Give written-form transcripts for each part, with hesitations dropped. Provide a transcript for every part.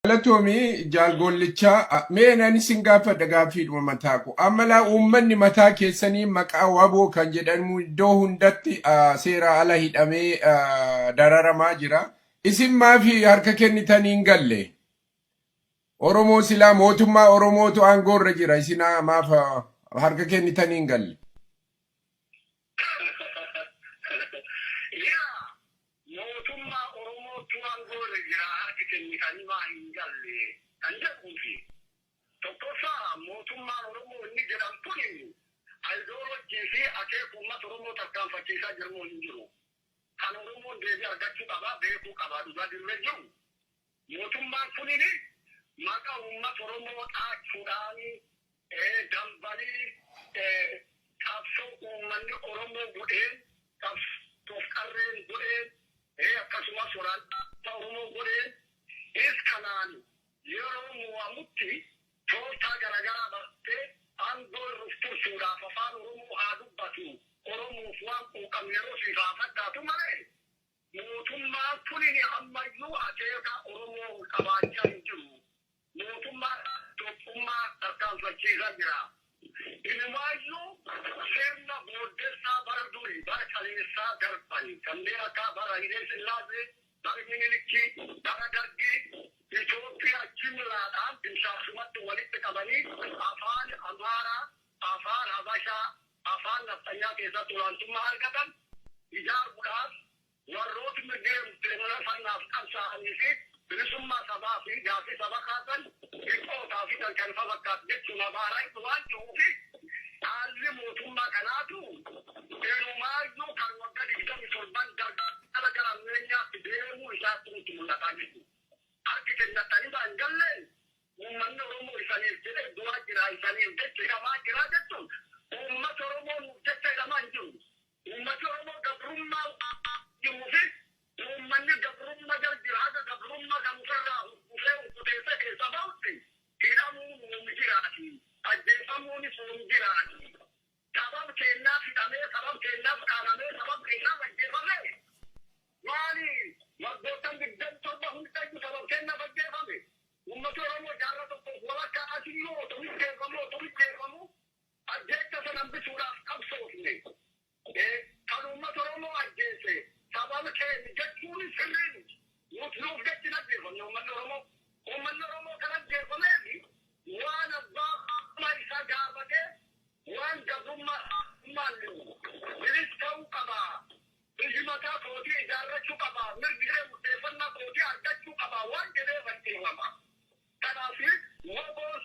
Galatoomii jaalgollichaa mee nani sin gaafadha gaaffiidhuma mataa ko ammalaa uummanni mataa keessanii maqaa waboo kan jedhamu iddoo hundatti seera ala hidhamee dararamaa jira. Isin maafi harka kennitanii hin galle? Oromoo silaa mootummaa Oromootu aangoorra jira. Isin maaf harka kennitanii hin galle?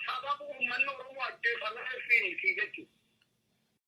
Sababu ummanni Oromoo ajjeefamee fi